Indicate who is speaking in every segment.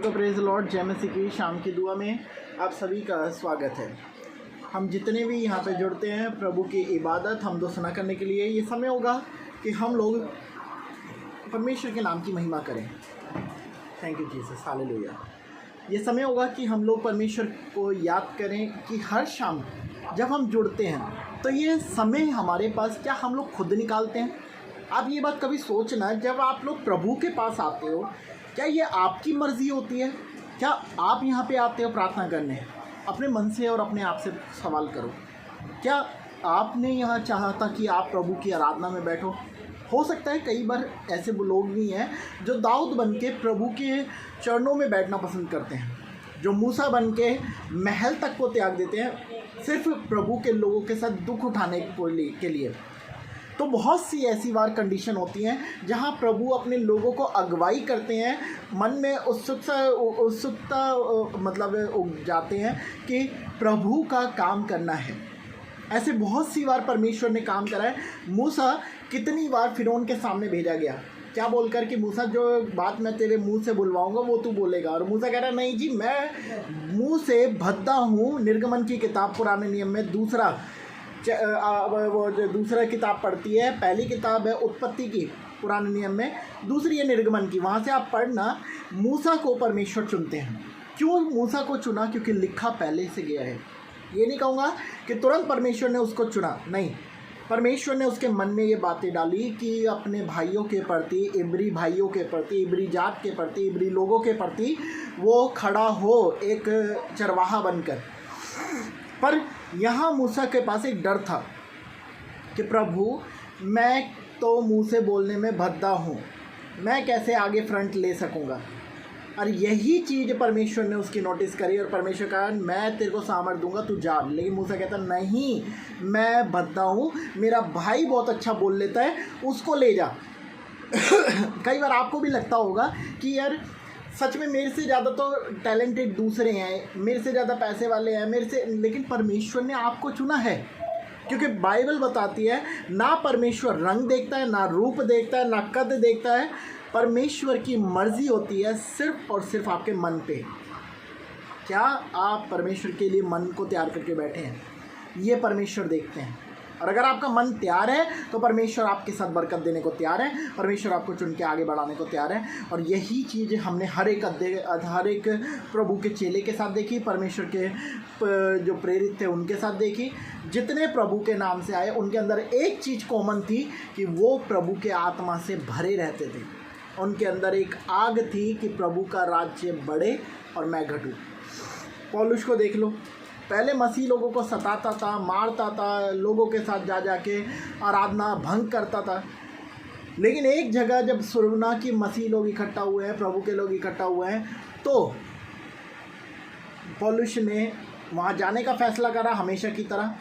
Speaker 1: तो praise Lord, जय मसीह की शाम की दुआ में आप सभी का स्वागत है। हम जितने भी यहाँ पे जुड़ते हैं प्रभु की इबादत हम दोस्त ना करने के लिए, ये समय होगा कि हम लोग परमेश्वर के नाम की महिमा करें। Thank you Jesus, hallelujah. ये समय होगा कि हम लोग परमेश्वर को याद करें कि हर शाम जब हम जुड़ते हैं तो ये समय हमारे पास क्या हम लोग खुद निकालते हैं? आप ये बात कभी सोचना, जब आप लोग प्रभु के पास आते हो क्या ये आपकी मर्ज़ी होती है? क्या आप यहाँ पे आते हो प्रार्थना करने? अपने मन से और अपने आप से सवाल करो, क्या आपने यहाँ चाहा था कि आप प्रभु की आराधना में बैठो? हो सकता है कई बार ऐसे लोग भी हैं जो दाऊद बन के प्रभु के चरणों में बैठना पसंद करते हैं, जो मूसा बन के महल तक को त्याग देते हैं सिर्फ प्रभु के लोगों के साथ दुख उठाने के लिए। तो बहुत सी ऐसी बार कंडीशन होती हैं जहां प्रभु अपने लोगों को अगुवाई करते हैं, मन में उत्सुकता मतलब उग जाते हैं कि प्रभु का काम करना है। ऐसे बहुत सी बार परमेश्वर ने काम करा है। मूसा कितनी बार फिरौन के सामने भेजा गया, क्या बोलकर कि मूसा जो बात मैं तेरे मुंह से बुलवाऊंगा वो तू बोलेगा, और मूसा कह रहा नहीं जी, मैं मुंह से भद्दा हूँ। निर्गमन की किताब पुराने नियम में वो जो दूसरा किताब पढ़ती है, पहली किताब है उत्पत्ति की पुराने नियम में, दूसरी है निर्गमन की, वहाँ से आप पढ़ना। मूसा को परमेश्वर चुनते हैं। क्यों मूसा को चुना? क्योंकि लिखा पहले से गया है। ये नहीं कहूँगा कि तुरंत परमेश्वर ने उसको चुना, नहीं, परमेश्वर ने उसके मन में ये बातें डाली कि अपने भाइयों के प्रति, इब्री भाइयों के प्रति, इब्री जात के प्रति, इब्री लोगों के प्रति वो खड़ा हो एक चरवाहा बनकर। पर यहाँ मूसा के पास एक डर था कि प्रभु, मैं तो मुंह से बोलने में भद्दा हूँ, मैं कैसे आगे फ्रंट ले सकूँगा? और यही चीज़ परमेश्वर ने उसकी नोटिस करी और परमेश्वर कहा मैं तेरे को सामर्थ दूंगा, तू जा। लेकिन मूसा कहता नहीं, मैं भद्दा हूँ, मेरा भाई बहुत अच्छा बोल लेता है, उसको ले जा। कई बार आपको भी लगता होगा कि यार सच में मेरे से ज़्यादा तो टैलेंटेड दूसरे हैं, मेरे से ज़्यादा पैसे वाले हैं, मेरे से, लेकिन परमेश्वर ने आपको चुना है। क्योंकि बाइबल बताती है ना परमेश्वर रंग देखता है, ना रूप देखता है, ना कद देखता है। परमेश्वर की मर्ज़ी होती है सिर्फ और सिर्फ आपके मन पे। क्या आप परमेश्वर के लिए मन को तैयार करके बैठे हैं? ये परमेश्वर देखते हैं। और अगर आपका मन तैयार है तो परमेश्वर आपके साथ बरकत देने को तैयार है, परमेश्वर आपको चुन के आगे बढ़ाने को तैयार है। और यही चीज़ हमने हर एक प्रभु के चेले के साथ देखी, परमेश्वर के जो प्रेरित थे उनके साथ देखी। जितने प्रभु के नाम से आए उनके अंदर एक चीज़ कॉमन थी कि वो प्रभु के आत्मा से भरे रहते थे। उनके अंदर एक आग थी कि प्रभु का राज्य बढ़े और मैं घटूँ। पौलुस को देख लो, पहले मसीह लोगों को सताता था, मारता था, लोगों के साथ जा जाके आराधना भंग करता था। लेकिन एक जगह जब सुना कि मसीह लोग इकट्ठा हुए हैं, प्रभु के लोग इकट्ठा हुए हैं, तो पौलुस ने वहाँ जाने का फैसला करा हमेशा की तरह।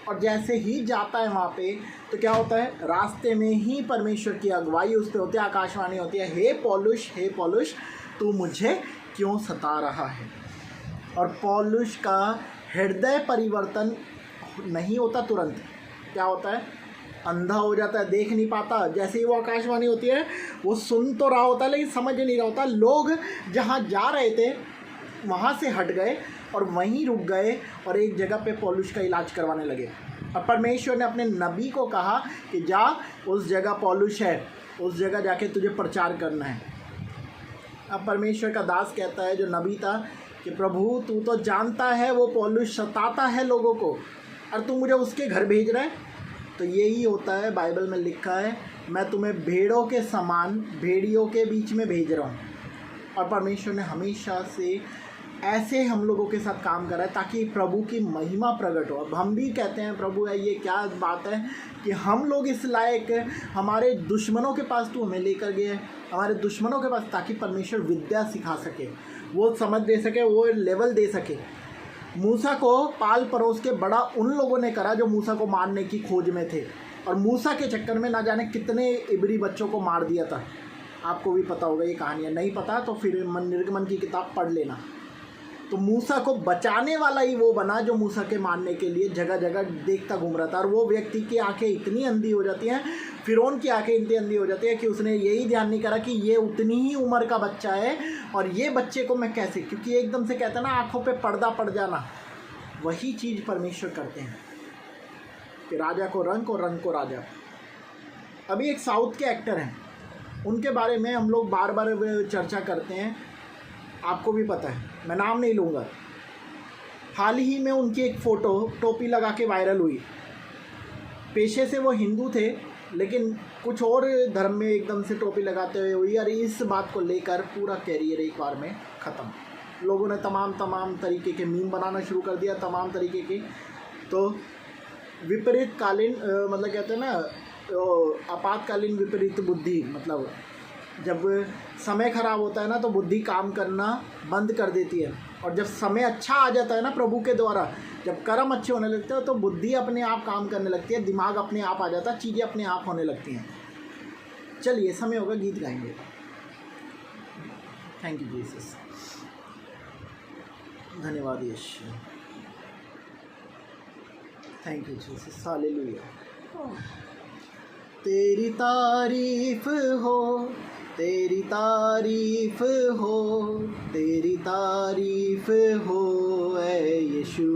Speaker 1: और जैसे ही जाता है वहाँ पे तो क्या होता है, रास्ते में ही परमेश्वर की अगुवाई उस पर होती है, आकाशवाणी होती है, हे पौलुस तू मुझे क्यों सता रहा है? और पौलुस का हृदय परिवर्तन नहीं होता तुरंत। क्या होता है, अंधा हो जाता है, देख नहीं पाता। जैसे ही वो आकाशवाणी होती है वो सुन तो रहा होता है लेकिन समझ नहीं रहा होता। लोग जहाँ जा रहे थे वहाँ से हट गए और वहीं रुक गए और एक जगह पे पौलुस का इलाज करवाने लगे। और परमेश्वर ने अपने नबी को कहा कि जा, उस जगह पौलुस है, उस जगह जाके तुझे प्रचार करना है। अब परमेश्वर का दास कहता है, जो नबी था, कि प्रभु तू तो जानता है वो पौलुस सताता है लोगों को और तू मुझे उसके घर भेज रहा है। तो यही होता है, बाइबल में लिखा है, मैं तुम्हें भेड़ों के समान भेड़ियों के बीच में भेज रहा हूँ। और परमेश्वर ने हमेशा से ऐसे हम लोगों के साथ काम करा है ताकि प्रभु की महिमा प्रकट हो। अब हम भी कहते हैं प्रभु है, ये क्या बात है कि हम लोग इस लायक, हमारे दुश्मनों के पास तू हमें लेकर गए, हमारे दुश्मनों के पास, ताकि परमेश्वर विद्या सिखा सके, वो समझ दे सके, वो लेवल दे सके। मूसा को पाल परोस के बड़ा उन लोगों ने करा जो मूसा को मारने की खोज में थे, और मूसा के चक्कर में ना जाने कितने इब्री बच्चों को मार दिया था। आपको भी पता होगा ये कहानियाँ, नहीं पता तो फिर निर्गमन की किताब पढ़ लेना। तो मूसा को बचाने वाला ही वो बना जो मूसा के मारने के लिए जगह जगह देखता घूम रहा था। और वो व्यक्ति की आंखें इतनी अंधी हो जाती हैं, फ़िरौन की आंखें इतनी अंधी हो जाती है कि उसने यही ध्यान नहीं करा कि ये उतनी ही उम्र का बच्चा है और ये बच्चे को मैं कैसे, क्योंकि एकदम से कहते हैं ना आँखों पे पर्दा पड़ जाना, वही चीज़ परमेश्वर करते हैं कि राजा को रंक और रंक को राजा। अभी एक साउथ के एक्टर हैं, उनके बारे में हम लोग बार बार चर्चा करते हैं, आपको भी पता है, मैं नाम नहीं लूँगा। हाल ही में उनकी एक फ़ोटो टोपी लगा के वायरल हुई। पेशे से वो हिंदू थे लेकिन कुछ और धर्म में एकदम से टोपी लगाते हुए हुई, और इस बात को लेकर पूरा कैरियर एक बार में ख़त्म। लोगों ने तमाम तरीके के मीम बनाना शुरू कर दिया, तमाम तरीके के। तो विपरीत कालीन मतलब कहते हैं ना आपातकालीन विपरीत बुद्धि, मतलब जब समय ख़राब होता है ना तो बुद्धि काम करना बंद कर देती है, और जब समय अच्छा आ जाता है ना प्रभु के द्वारा, जब कर्म अच्छे होने लगते हैं तो बुद्धि अपने आप काम करने लगती है, दिमाग अपने आप आ जाता है, चीज़ें अपने आप होने लगती हैं। चलिए समय होगा, गीत गाएंगे। थैंक यू जीसस, धन्यवाद यीशु, थैंक यू जीसस, हालेलुया। तेरी तारीफ हो, तेरी तारीफ हो, तेरी तारीफ हो ऐ यीशु,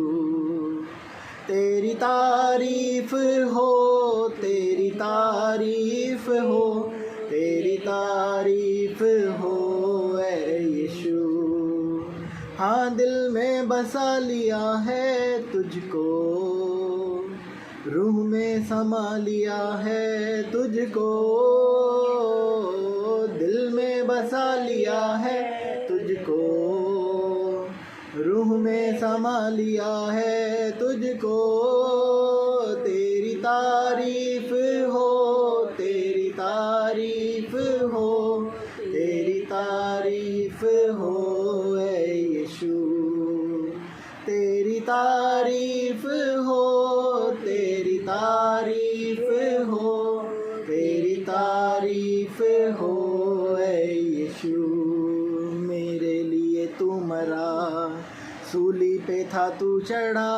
Speaker 1: तेरी तारीफ हो, तेरी तारीफ हो, तेरी तारीफ हो ऐ यीशु। हाँ दिल में बसा लिया है तुझको, रूह में समा लिया है तुझको, दिल में बसा लिया है तुझको, रूह में समा लिया है तुझको। तेरी तारीफ हो, तेरी तारीफ हो, तेरी तारीफ हो ऐ यीशु, तेरी तारीफ हो, तेरी तारीफ हो, तेरी तारीफ हो ऐ यीशु। मेरे लिए तू मरा, सूली पे था तू चढ़ा,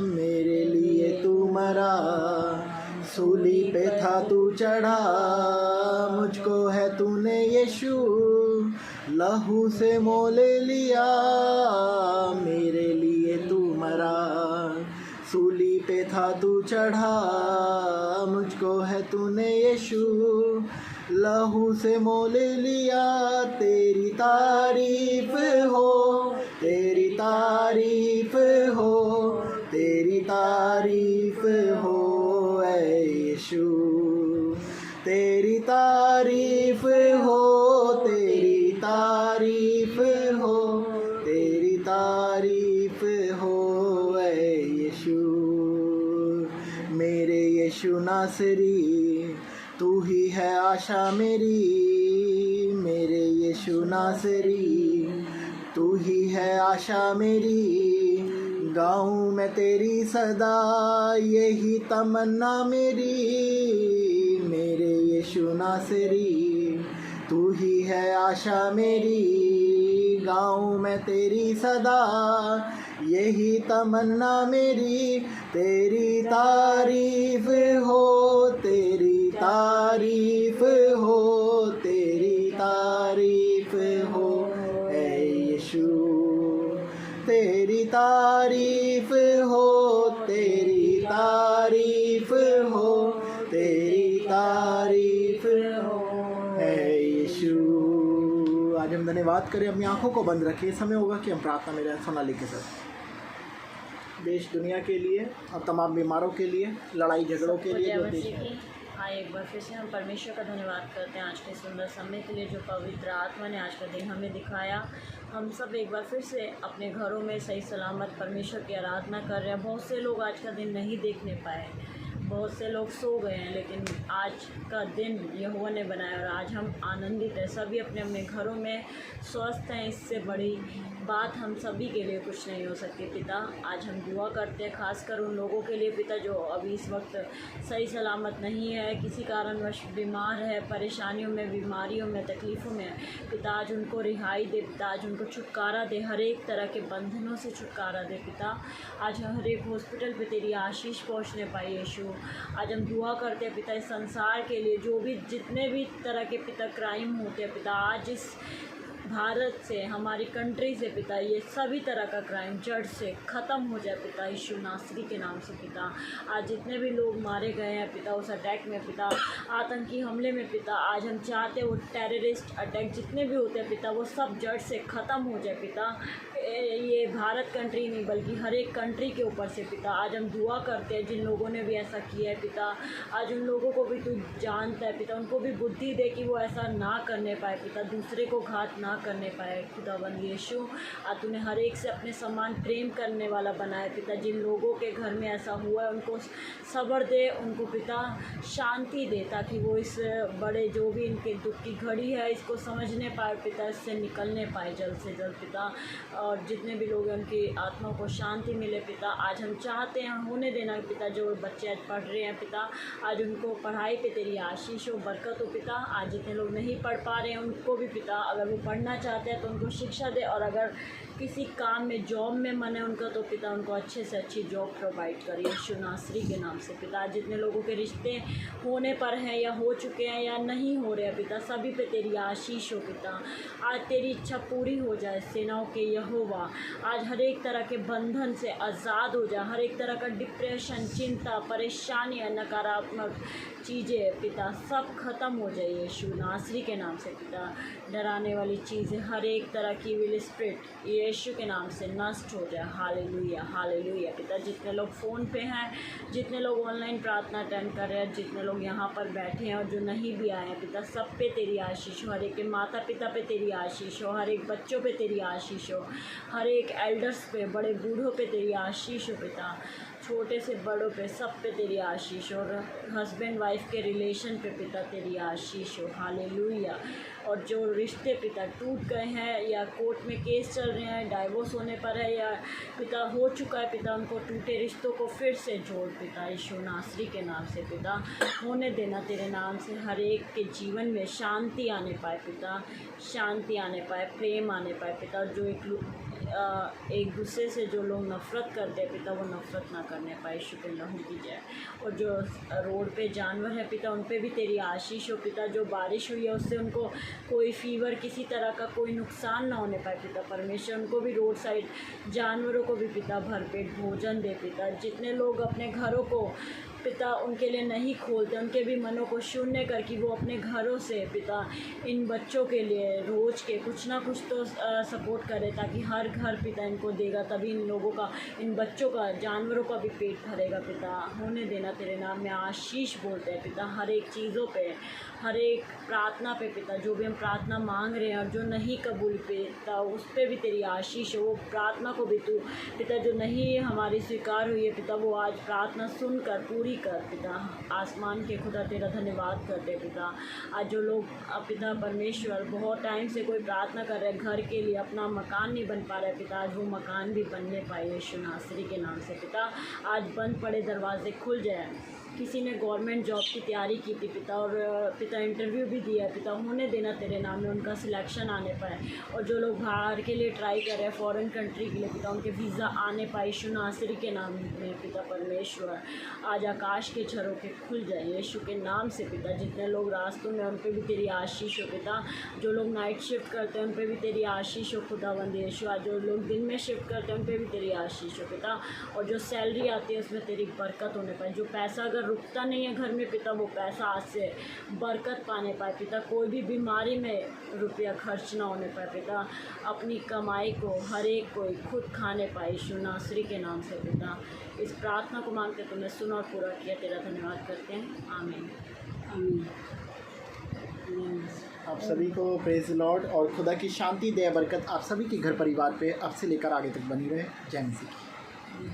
Speaker 1: मेरे लिए तू मरा, सूली पे था तू चढ़ा, मुझको है तूने यीशु लहू से मोल लिया, मेरे लिए तू मरा, सूली पे था तू चढ़ा, मुझको है तूने यीशु लहू से मोल लिया। तेरी तारीफ हो, तेरी तारीफ हो, तेरी तारीफ हो ऐ यीशु, तेरी तारीफ हो, तेरी तारीफ हो, तेरी तारीफ हो ऐ यीशु। मेरे यीशु नासरी तू ही है आशा मेरी, मेरे यीशु नासरी तू ही है आशा मेरी, गाऊं मैं तेरी सदा यही तमन्ना मेरी, मेरे यीशु नासरी तू ही है आशा मेरी, गाऊं मैं तेरी सदा यही तमन्ना मेरी। तेरी तारीफ हो, तेरी तारीफ हो, तेरी तारीफ हो ऐ यीशु, तेरी तारीफ हो, तेरी तारीफ हो, तेरी तारीफ हो ऐ यीशु। आज हम धन्यवाद करें, अपनी आंखों को बंद रखें। समय होगा कि हम प्रार्थना में रहें सोनाली के साथ, देश दुनिया के लिए और तमाम बीमारों के लिए, लड़ाई झगड़ों के लिए जो देश में।
Speaker 2: हाँ, एक बार फिर से हम परमेश्वर का धन्यवाद करते हैं आज के सुंदर समय के लिए जो पवित्र आत्मा ने आज का दिन हमें दिखाया। हम सब एक बार फिर से अपने घरों में सही सलामत परमेश्वर की आराधना कर रहे हैं। बहुत से लोग आज का दिन नहीं देखने पाए, बहुत से लोग सो गए हैं, लेकिन आज का दिन यहोवा ने बनाया और आज हम आनंदित हैं। सभी अपने अपने घरों में स्वस्थ हैं, इससे बड़ी बात हम सभी के लिए कुछ नहीं हो सकती। पिता, आज हम दुआ करते हैं खासकर उन लोगों के लिए पिता जो अभी इस वक्त सही सलामत नहीं है, किसी कारणवश बीमार है, परेशानियों में, बीमारियों में, तकलीफ़ों में। पिता आज उनको रिहाई दे, पिता आज उनको छुटकारा दे, हर एक तरह के बंधनों से छुटकारा दे। पिता आज हर एक हॉस्पिटल पे तेरी आशीष पहुँचने पाए यीशु। आज हम दुआ करते हैं पिता इस संसार के लिए, जो भी जितने भी तरह के पिता क्राइम होते हैं पिता, आज इस भारत से, हमारी कंट्री से पिता, ये सभी तरह का क्राइम जड़ से ख़त्म हो जाए पिता, यीशु नासरी के नाम से पिता। आज जितने भी लोग मारे गए हैं पिता उस अटैक में पिता, आतंकी हमले में पिता, आज हम चाहते हैं वो टेररिस्ट अटैक जितने भी होते हैं पिता वो सब जड़ से ख़त्म हो जाए पिता। ये भारत कंट्री नहीं बल्कि हर एक कंट्री के ऊपर से पिता आज हम दुआ करते हैं, जिन लोगों ने भी ऐसा किया है पिता, आज उन लोगों को भी तू जानता है पिता, उनको भी बुद्धि दे कि वो ऐसा ना करने पाए पिता, दूसरे को घात ना करने पाए खुदावंद यीशु। आज तूने हर एक से अपने समान प्रेम करने वाला बनाया पिता, जिन लोगों के घर में ऐसा हुआ है उनको सब्र दे, उनको पिता शांति दे, ताकि वो इस बड़े जो भी इनके दुख की घड़ी है इसको समझने पाए पिता, इससे निकलने पाए जल्द से जल्द पिता। और जितने भी लोग हैं उनकी आत्मा को शांति मिले पिता। आज हम चाहते हैं होने देना पिता, जो बच्चे आज पढ़ रहे हैं पिता, आज उनको पढ़ाई पे तेरी आशीष हो, बरकत हो पिता। आज जितने लोग नहीं पढ़ पा रहे हैं उनको भी पिता, अगर वो पढ़ना चाहते हैं तो उनको शिक्षा दे, और अगर किसी काम में जॉब में मन है उनका तो पिता उनको अच्छे से अच्छी जॉब प्रोवाइड करिए यीशु नासरी के नाम से पिता। जितने लोगों के रिश्ते होने पर हैं या हो चुके हैं या नहीं हो रहे हैं पिता, सभी पे तेरी आशीष हो पिता। आज तेरी इच्छा पूरी हो जाए सेनाओं के यहोवा, आज हर एक तरह के बंधन से आज़ाद हो जाए, हर एक तरह का डिप्रेशन, चिंता, परेशानियाँ, नकारात्मक चीज़ें पिता सब ख़त्म हो जाए यीशु नासरी के नाम से पिता। डराने वाली चीज़ें, हर एक तरह की विल स्पिरिट यीशु के नाम से नष्ट हो जाए। हालेलुया हालेलुया पिता। जितने लोग फ़ोन पे हैं, जितने लोग ऑनलाइन प्रार्थना अटेंड कर रहे हैं, जितने लोग यहाँ पर बैठे हैं और जो नहीं भी आए हैं पिता, सब पे तेरी आशीष हो, हर एक के माता पिता पे तेरी आशीष हो, हर एक बच्चों पे तेरी आशीष हो, हर एक एल्डर्स पे, बड़े बूढ़ों पे तेरी आशीष हो पिता, छोटे से बड़ों पे सब पे तेरी आशीष हो, और हस्बैंड वाइफ के रिलेशन पे पिता तेरी आशीष हो। हालेलुया। और जो रिश्ते पिता टूट गए हैं या कोर्ट में केस चल रहे हैं, डाइवोर्स होने पर है या पिता हो चुका है पिता, उनको टूटे रिश्तों को फिर से जोड़ पिता यीशु नासरी के नाम से पिता। होने देना तेरे नाम से हर एक के जीवन में शांति आने पाए पिता, शांति आने पाए, प्रेम आने पाए पिता। जो एक दूसरे से जो लोग नफ़रत करते हैं पिता, वो नफ़रत ना करने पाए यीशु के लहू की जय। और जो रोड पे जानवर है पिता, उन पे भी तेरी आशीष हो पिता। जो बारिश हुई है उससे उनको कोई फीवर, किसी तरह का कोई नुकसान ना होने पाए पिता परमेश्वर। उनको भी रोड साइड जानवरों को भी पिता भरपेट भोजन दे पिता। जितने लोग अपने घरों को पिता उनके लिए नहीं खोलते, उनके भी मनों को शून्य कर कि वो अपने घरों से पिता इन बच्चों के लिए रोज़ के कुछ ना कुछ तो सपोर्ट करे, ताकि हर घर पिता इनको देगा, तभी इन लोगों का, इन बच्चों का, जानवरों का भी पेट भरेगा पिता। होने देना तेरे नाम में आशीष बोलते हैं पिता, हर एक चीज़ों पे, हर एक प्रार्थना पे पिता। जो भी हम प्रार्थना मांग रहे हैं और जो नहीं कबूल पिता, उस पर भी तेरी आशीष हो। वो प्रार्थना को भी तू पिता जो नहीं हमारी स्वीकार हुई है पिता, वो आज प्रार्थना सुनकर पूरी कर पिता। आसमान के खुदा तेरा धन्यवाद करते पिता। आज जो लोग पिता परमेश्वर बहुत टाइम से कोई प्रार्थना कर रहे हैं घर के लिए, अपना मकान नहीं बन पा रहा है पिता, आज वो मकान भी बनने पाए यीशु नासरी के नाम से पिता। आज बंद पड़े दरवाजे खुल जाए। किसी ने गवर्नमेंट जॉब की तैयारी की थी पिता, और पिता इंटरव्यू भी दिया है पिता, होने देना तेरे नाम में उनका सिलेक्शन आने पाए। और जो लोग बाहर के लिए ट्राई कर रहे हैं फॉरेन कंट्री के लिए पिता, उनके वीज़ा आने पाए यीशु नासरी के नाम में पिता परमेश्वर। आज आकाश के झरोखे खुल जाए यीशु के नाम से पिता। जितने लोग रास्तों में, उन पर भी तेरी आशीष हो पिता। जो लोग नाइट शिफ्ट करते हैं उन पर भी तेरी आशीष हो खुदावंद यीशु। आज जो लोग दिन में शिफ्ट करते हैं उन पर भी तेरी आशीष हो पिता। और जो सैलरी आती है उसमें तेरी बरकत होने पाए। जो पैसा अगर रुकता नहीं है घर में पिता, वो पैसा आज से बरकत पाने पाए पिता। कोई भी बीमारी में रुपया खर्च ना होने पाए पिता। अपनी कमाई को हर एक कोई खुद खाने पाए यीशु नासरी के नाम से पिता। इस प्रार्थना को मांगते तुमने सुना और पूरा किया, तेरा धन्यवाद करते हैं, आमीन।
Speaker 1: आप सभी को प्रेज लॉर्ड, और खुदा की शांति दया बरकत आप सभी के घर परिवार पे अब से लेकर आगे तक बनी रहे। जय मसीह।